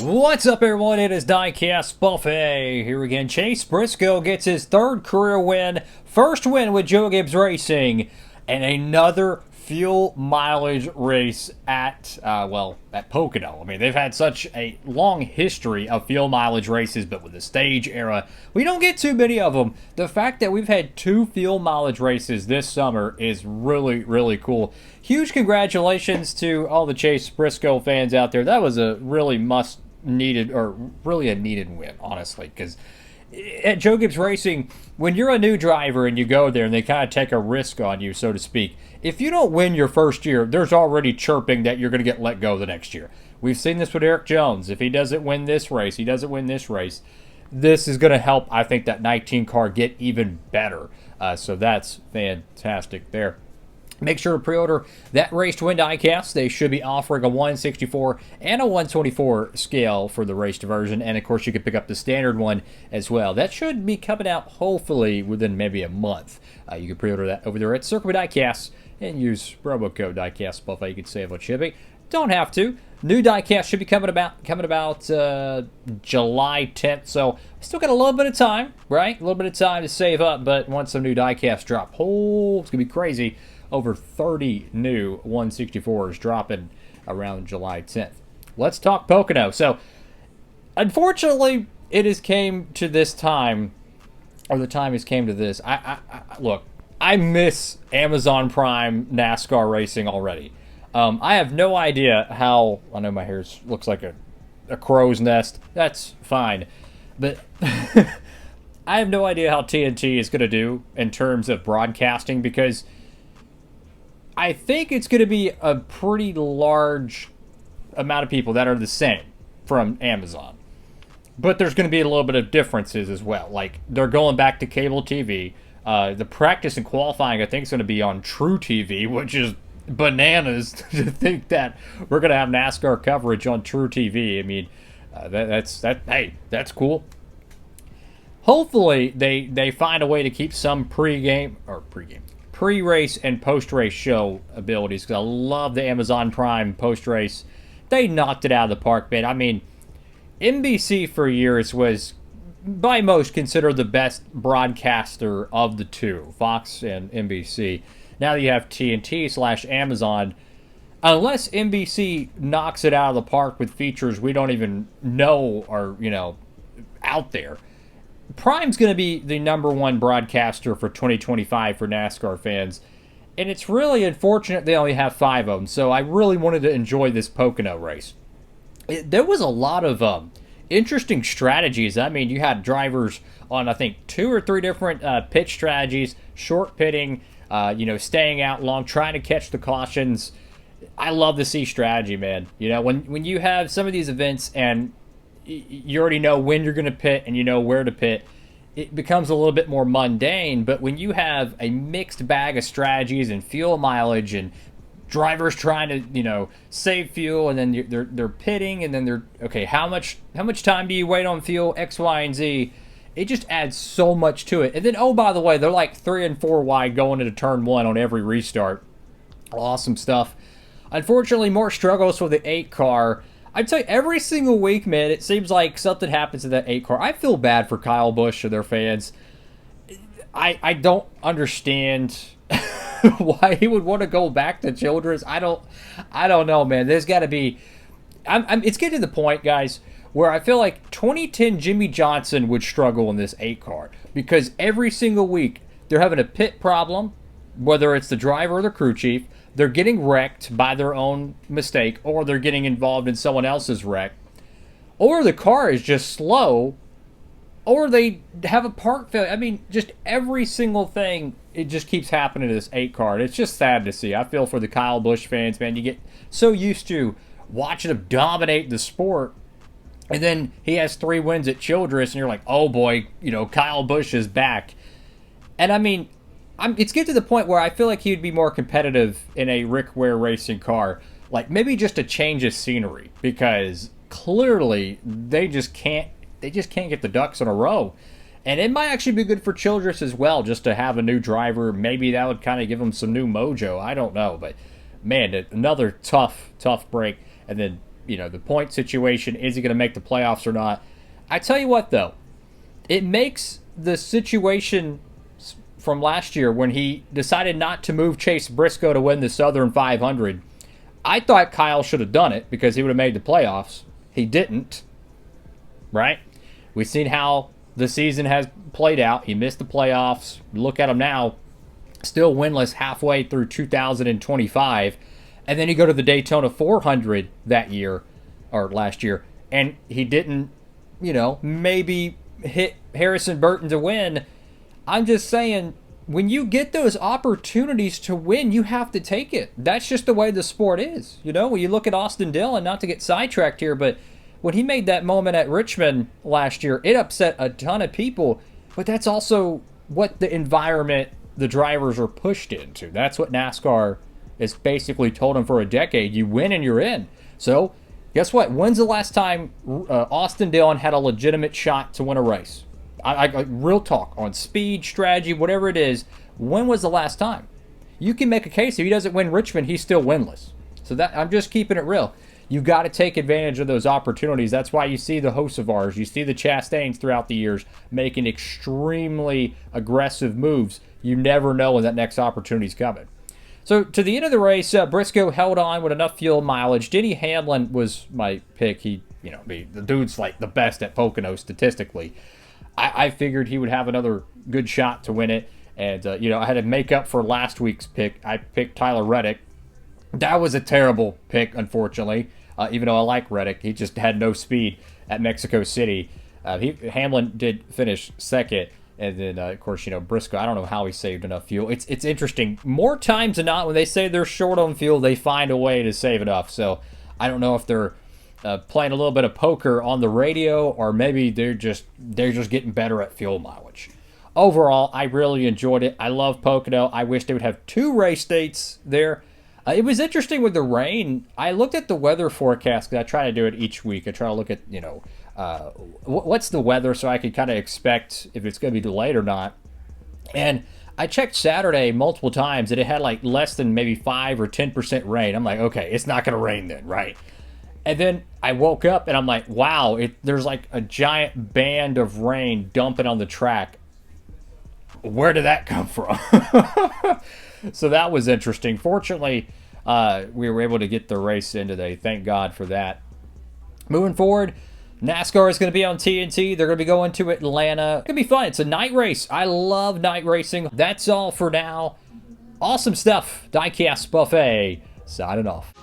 What's up, everyone? It is Diecastbuffet here again. Chase Briscoe gets his third career win, first win with Joe Gibbs Racing, and another fuel mileage race at Pocono. I mean, they've had such a long history of fuel mileage races, but with the stage era, we don't get too many of them. The fact that we've had 2 fuel mileage races this summer is really, really cool. Huge congratulations to all the Chase Briscoe fans out there. That was a really a needed win, honestly, because at Joe Gibbs Racing, when you're a new driver and you go there and they kind of take a risk on you, so to speak, if you don't win your first year, there's already chirping that you're going to get let go the next year. We've seen this with Eric Jones. If he doesn't win this race, this is going to help, I think, that 19 car get even better. So that's fantastic there. Make sure to pre-order that race to win diecast. They should be offering a 164 and a 124 scale for the raced version. And, of course, you can pick up the standard one as well. That should be coming out, hopefully, within maybe a month. You can pre-order that over there at Circle Diecast and use promo code Diecastbuffet. You can save on shipping. Don't have to. New diecast should be coming about July 10th. So, still got a little bit of time, right? A little bit of time to save up. But once some new diecast drop, it's going to be crazy. Over 30 new 164s dropping around July 10th. Let's talk Pocono. So, unfortunately, it has came to this time, or the time has came to this. Look, I miss Amazon Prime NASCAR racing already. I have no idea how. I know my hair looks like a crow's nest. That's fine, but I have no idea how TNT is going to do in terms of broadcasting, because I think it's going to be a pretty large amount of people that are the same from Amazon. But there's going to be a little bit of differences as well. Like, they're going back to cable TV. The practice and qualifying, I think, is going to be on True TV, which is bananas to think that we're going to have NASCAR coverage on True TV. I mean, that's cool. Hopefully, they find a way to keep some pre-race and post-race show abilities, because I love the Amazon Prime post-race. They knocked it out of the park, man. I mean, NBC for years was, by most, considered the best broadcaster of the two, Fox and NBC. Now that you have TNT/Amazon, unless NBC knocks it out of the park with features we don't even know are, out there, Prime's going to be the #1 broadcaster for 2025 for NASCAR fans. And it's really unfortunate they only have 5 of them. So I really wanted to enjoy this Pocono race. There was a lot of interesting strategies. I mean, you had drivers on, I think, 2 or 3 different pit strategies. Short pitting, staying out long, trying to catch the cautions. I love to see strategy, man. When you have some of these events and you already know when you're going to pit and you know where to pit, it becomes a little bit more mundane. But when you have a mixed bag of strategies and fuel mileage and drivers trying to, save fuel, and then they're pitting, and then they're, okay, how much time do you wait on fuel, X, Y, and Z? It just adds so much to it. And then, oh, by the way, they're like 3 and 4 wide going into turn 1 on every restart. Awesome stuff. Unfortunately, more struggles for the 8 car. I'd say every single week, man, it seems like something happens to that 8 car. I feel bad for Kyle Busch or their fans. I don't understand why he would want to go back to Childress. I don't know, man. There's got to be. It's getting to the point, guys, where I feel like 2010 Jimmy Johnson would struggle in this 8 car, because every single week they're having a pit problem, whether it's the driver or the crew chief. They're getting wrecked by their own mistake, or they're getting involved in someone else's wreck, or the car is just slow, or they have a part failure. I mean, just every single thing, it just keeps happening to this 8 car. And it's just sad to see. I feel for the Kyle Busch fans, man. You get so used to watching him dominate the sport, and then he has 3 wins at Childress, and you're like, oh boy, Kyle Busch is back. And I mean, it's getting to the point where I feel like he would be more competitive in a Rick Ware racing car. Like, maybe just a change of scenery, because clearly they just can't get the ducks in a row. And it might actually be good for Childress as well, just to have a new driver. Maybe that would kind of give them some new mojo. I don't know. But, man, another tough break. And then the point situation. Is he going to make the playoffs or not? I tell you what, though, it makes the situation from last year when he decided not to move Chase Briscoe to win the Southern 500. I thought Kyle should have done it because he would have made the playoffs. He didn't, right? We've seen how the season has played out. He missed the playoffs. Look at him now, still winless halfway through 2025. And then you go to the Daytona 400 that year, or last year, and he didn't, maybe hit Harrison Burton to win. I'm just saying, when you get those opportunities to win, you have to take it. That's just the way the sport is. When you look at Austin Dillon, not to get sidetracked here, but when he made that moment at Richmond last year, it upset a ton of people. But that's also what the environment the drivers are pushed into. That's what NASCAR has basically told them for a decade. You win and you're in. So guess what? When's the last time Austin Dillon had a legitimate shot to win a race? I real talk, on speed, strategy, whatever it is, when was the last time? You can make a case if he doesn't win Richmond, he's still winless. So that I'm just keeping it real. You got to take advantage of those opportunities. That's why you see the hosts of ours, you see the Chastains throughout the years making extremely aggressive moves. You never know when that next opportunity's coming. So to the end of the race, Briscoe held on with enough fuel mileage. Denny Hamlin was my pick. The dude's like the best at Pocono statistically. I figured he would have another good shot to win it. And, I had to make up for last week's pick. I picked Tyler Reddick. That was a terrible pick, unfortunately, even though I like Reddick. He just had no speed at Mexico City. Hamlin did finish second. And then, of course, Briscoe, I don't know how he saved enough fuel. It's interesting. More times than not, when they say they're short on fuel, they find a way to save enough. So I don't know if they're playing a little bit of poker on the radio, or maybe they're just getting better at fuel mileage. Overall, I really enjoyed it. I love Pocono. I wish they would have 2 race dates there. It was interesting with the rain. I looked at the weather forecast because I try to do it each week. I try to look at, what's the weather so I can kind of expect if it's going to be delayed or not. And I checked Saturday multiple times and it had like less than maybe 5 or 10% rain. I'm like, okay, it's not going to rain then, right? And then I woke up and I'm like, wow, there's like a giant band of rain dumping on the track. Where did that come from? So that was interesting. Fortunately, we were able to get the race in today. Thank God for that. Moving forward, NASCAR is going to be on TNT. They're going to be going to Atlanta. It's going to be fun. It's a night race. I love night racing. That's all for now. Awesome stuff. Diecastbuffet signing off.